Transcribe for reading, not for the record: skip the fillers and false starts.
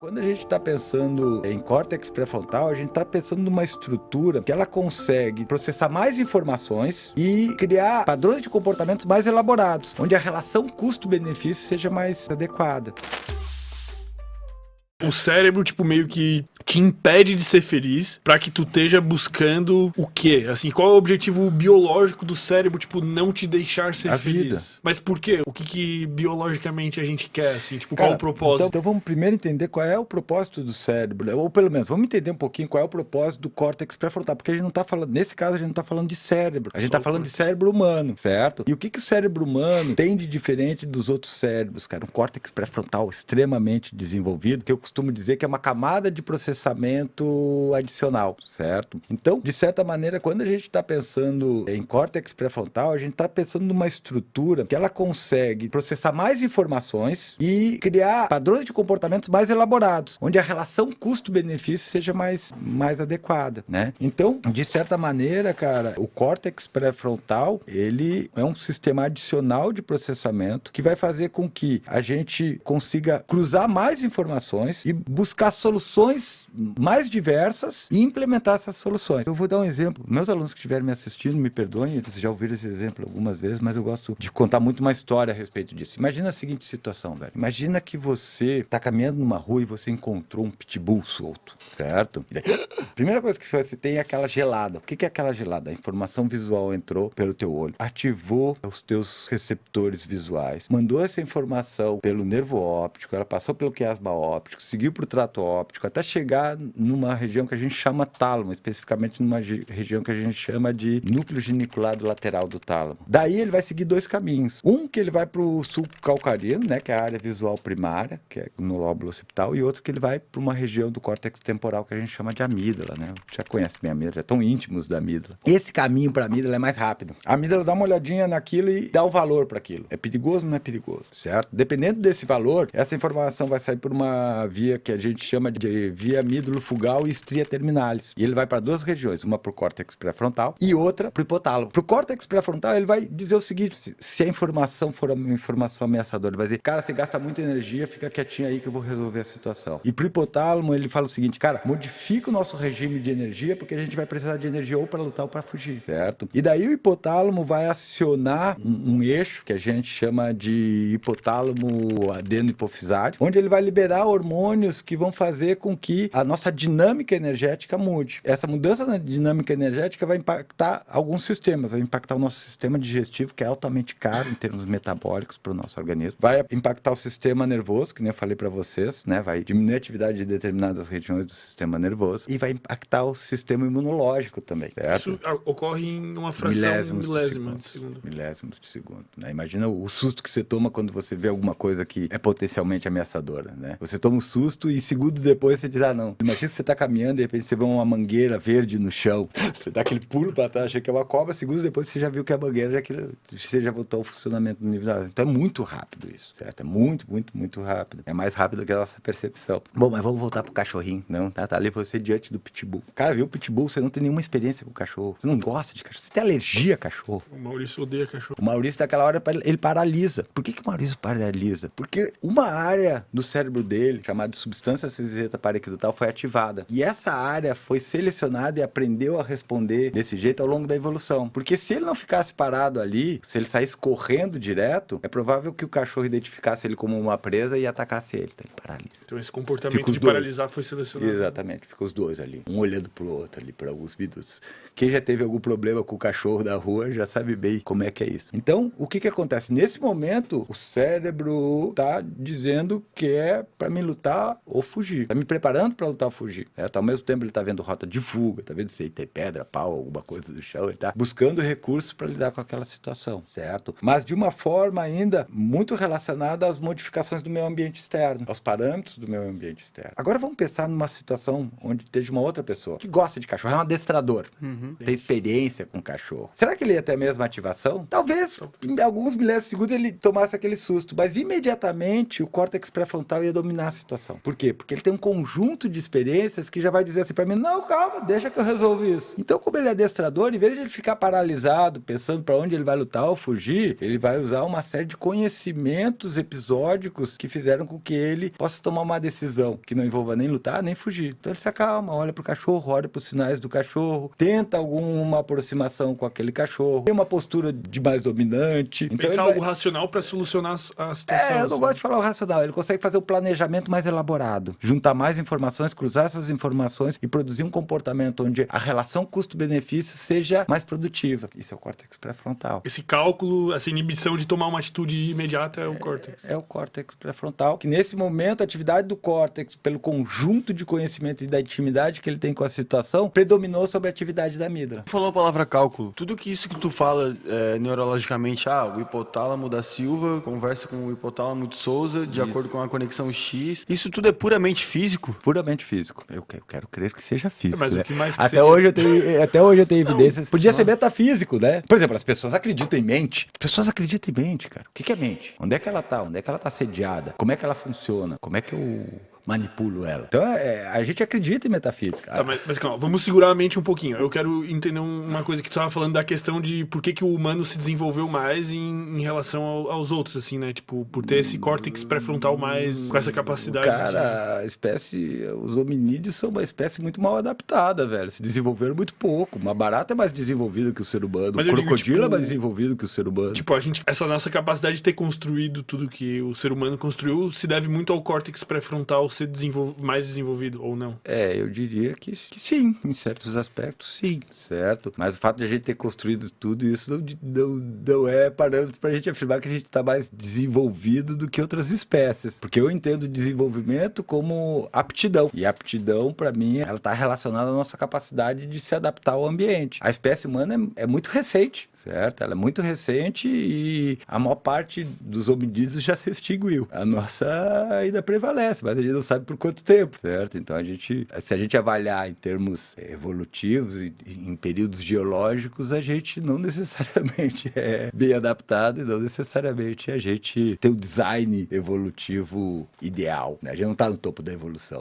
Quando a gente está pensando em córtex pré-frontal, a gente está pensando numa estrutura que ela consegue processar mais informações e criar padrões de comportamentos mais elaborados, onde a relação custo-benefício seja mais adequada. O cérebro, meio que te impede de ser feliz pra que tu esteja buscando o quê? Assim, qual é o objetivo biológico do cérebro, não te deixar ser A feliz? vida. Mas por quê? O que biologicamente a gente quer, assim? Qual Cara, é o propósito? Então vamos primeiro entender qual é o propósito do cérebro, ou pelo menos vamos entender um pouquinho qual é o propósito do córtex pré-frontal, porque a gente não está falando, nesse caso a gente não está falando de cérebro, a gente está falando de cérebro humano, certo? E o que o cérebro humano tem de diferente dos outros cérebros, cara? Um córtex pré-frontal extremamente desenvolvido, que eu costumo dizer que é uma camada de processamento adicional, certo? Então, de certa maneira, quando a gente está pensando em córtex pré-frontal, a gente está pensando numa estrutura que ela consegue processar mais informações e criar padrões de comportamentos mais elaborados, onde a relação custo-benefício seja mais adequada, né? Então, de certa maneira, cara, o córtex pré-frontal, ele é um sistema adicional de processamento que vai fazer com que a gente consiga cruzar mais informações e buscar soluções mais diversas e implementar essas soluções. Eu vou dar um exemplo. Meus alunos que estiverem me assistindo, me perdoem, eles já ouviram esse exemplo algumas vezes, mas eu gosto de contar muito uma história a respeito disso. Imagina a seguinte situação, velho. Imagina que você está caminhando numa rua e você encontrou um pitbull solto, certo? A primeira coisa que você tem é aquela gelada. O que é aquela gelada? A informação visual entrou pelo teu olho, ativou os teus receptores visuais, mandou essa informação pelo nervo óptico, ela passou pelo quiasma óptico, seguiu para o trato óptico, até chegar numa região que a gente chama tálamo, especificamente numa região que a gente chama de núcleo geniculado lateral do tálamo. Daí ele vai seguir dois caminhos. Um que ele vai para o sulco calcarino, né, que é a área visual primária, que é no lóbulo occipital, e outro que ele vai para uma região do córtex temporal que a gente chama de amígdala, né? Já conhece bem a amígdala, já estão íntimos da amígdala. Esse caminho para a amígdala é mais rápido. A amígdala dá uma olhadinha naquilo e dá o valor para aquilo. É perigoso ou não é perigoso, certo? Dependendo desse valor, essa informação vai sair por uma via que a gente chama de via amídulo-fugal e estria terminalis. E ele vai para duas regiões, uma para o córtex pré-frontal e outra para o hipotálamo. Para o córtex pré-frontal, ele vai dizer o seguinte: se a informação for uma informação ameaçadora, ele vai dizer, cara, você gasta muita energia, fica quietinho aí que eu vou resolver a situação. E para o hipotálamo, ele fala o seguinte, cara, modifica o nosso regime de energia, porque a gente vai precisar de energia ou para lutar ou para fugir, certo? E daí o hipotálamo vai acionar um eixo que a gente chama de hipotálamo adeno-hipofisário, onde ele vai liberar hormônios que vão fazer com que a nossa dinâmica energética mude. Essa mudança na dinâmica energética vai impactar alguns sistemas, vai impactar o nosso sistema digestivo, que é altamente caro em termos metabólicos para o nosso organismo, vai impactar o sistema nervoso, que nem eu falei para vocês, né? Vai diminuir a atividade de determinadas regiões do sistema nervoso e vai impactar o sistema imunológico também, certo? Isso ocorre em uma fração milésima de segundo. Milésimos de segundo, né? Imagina o susto que você toma quando você vê alguma coisa que é potencialmente ameaçadora, né? Você toma um susto e segundo depois você diz, ah, não. Imagina que você tá caminhando e de repente você vê uma mangueira verde no chão. Você dá aquele pulo para trás, acha que é uma cobra, segundos depois você já viu que é a mangueira, você já voltou ao funcionamento do nível. Então é muito rápido isso, certo? É muito rápido. É mais rápido que a nossa percepção. Bom, mas vamos voltar pro cachorrinho, não? Tá ali você diante do pitbull. Cara, viu o pitbull, você não tem nenhuma experiência com o cachorro. Você não gosta de cachorro. Você tem alergia a cachorro. O Maurício odeia cachorro. O Maurício, daquela hora, ele paralisa. Por que o Maurício paralisa? Porque uma área do cérebro dele, chamada de substância cinzenta paraequidutal, foi ativada. E essa área foi selecionada e aprendeu a responder desse jeito ao longo da evolução. Porque se ele não ficasse parado ali, se ele saísse correndo direto, é provável que o cachorro identificasse ele como uma presa e atacasse ele. Então ele paralisa. Então esse comportamento de paralisar foi selecionado. Exatamente, fica os dois ali, um olhando pro outro ali por alguns minutos. Quem já teve algum problema com o cachorro da rua já sabe bem como é que é isso. Então, o que acontece? Nesse momento, o cérebro tá dizendo que é para me lutar ou fugir. Tá me preparando para lutar ou fugir. Ao mesmo tempo ele tá vendo rota de fuga, tá vendo se tem pedra, pau, alguma coisa do chão, ele tá buscando recursos para lidar com aquela situação, certo? Mas de uma forma ainda muito relacionada às modificações do meio ambiente externo, aos parâmetros do meio ambiente externo. Agora vamos pensar numa situação onde esteja uma outra pessoa que gosta de cachorro, é um adestrador, tem experiência com cachorro. Será que ele ia ter a mesma ativação? Talvez em alguns milésimos de segundo ele tomasse aquele susto, mas imediatamente o córtex pré-frontal ia dominar a situação. Por quê? Porque ele tem um conjunto de experiências que já vai dizer assim pra mim, não, calma, deixa que eu resolvo isso. Então, como ele é adestrador, em vez de ele ficar paralisado, pensando pra onde ele vai lutar ou fugir, ele vai usar uma série de conhecimentos episódicos que fizeram com que ele possa tomar uma decisão que não envolva nem lutar, nem fugir. Então ele se acalma, olha pro cachorro, olha pros sinais do cachorro, tenta alguma aproximação com aquele cachorro, tem uma postura de mais dominante. Então Pensar algo racional pra solucionar a situação. eu não gosto de falar o racional, ele consegue fazer o planejamento mais elaborado, juntar mais informações, cruzar essas informações e produzir um comportamento onde a relação custo-benefício seja mais produtiva. Isso é o córtex pré-frontal. Esse cálculo, essa inibição de tomar uma atitude imediata é o córtex. É o córtex pré-frontal, que nesse momento a atividade do córtex, pelo conjunto de conhecimento e da intimidade que ele tem com a situação, predominou sobre a atividade da amígdala. Falou a palavra cálculo. Tudo que isso que tu fala neurologicamente, o hipotálamo da Silva conversa com o hipotálamo de Souza de acordo com a conexão X. Isso tudo é puramente físico? Puramente físico. Eu quero crer que seja físico. Mas né? o que mais que até, seria? até hoje eu tenho evidências. Podia ser metafísico, né? Por exemplo, as pessoas acreditam em mente. As pessoas acreditam em mente, cara. O que é mente? Onde é que ela tá? Onde é que ela tá sediada? Como é que ela funciona? Como é que eu manipulo ela? Então, a gente acredita em metafísica. Tá, mas calma, vamos segurar a mente um pouquinho. Eu quero entender uma coisa que tu estava falando da questão de por que o humano se desenvolveu mais em relação aos outros, assim, né? Tipo, por ter esse córtex pré-frontal mais com essa capacidade. Cara, a espécie, os hominídeos são uma espécie muito mal adaptada, velho. Se desenvolveram muito pouco. Uma barata é mais desenvolvida que o ser humano. Mas o eu digo, crocodilo tipo, é mais desenvolvido que o ser humano. Tipo, essa nossa capacidade de ter construído tudo que o ser humano construiu se deve muito ao córtex pré-frontal ser mais desenvolvido, ou não? Eu diria que sim, em certos aspectos, sim, certo? Mas o fato de a gente ter construído tudo isso não é parâmetro pra gente afirmar que a gente está mais desenvolvido do que outras espécies. Porque eu entendo desenvolvimento como aptidão. E aptidão, pra mim, ela está relacionada à nossa capacidade de se adaptar ao ambiente. A espécie humana é muito recente, certo? Ela é muito recente e a maior parte dos hominídeos já se extinguiu. A nossa ainda prevalece, mas a gente não sabe por quanto tempo, certo? Então, se a gente avaliar em termos evolutivos e em períodos geológicos, a gente não necessariamente é bem adaptado e não necessariamente a gente tem o design evolutivo ideal, né? A gente não está no topo da evolução.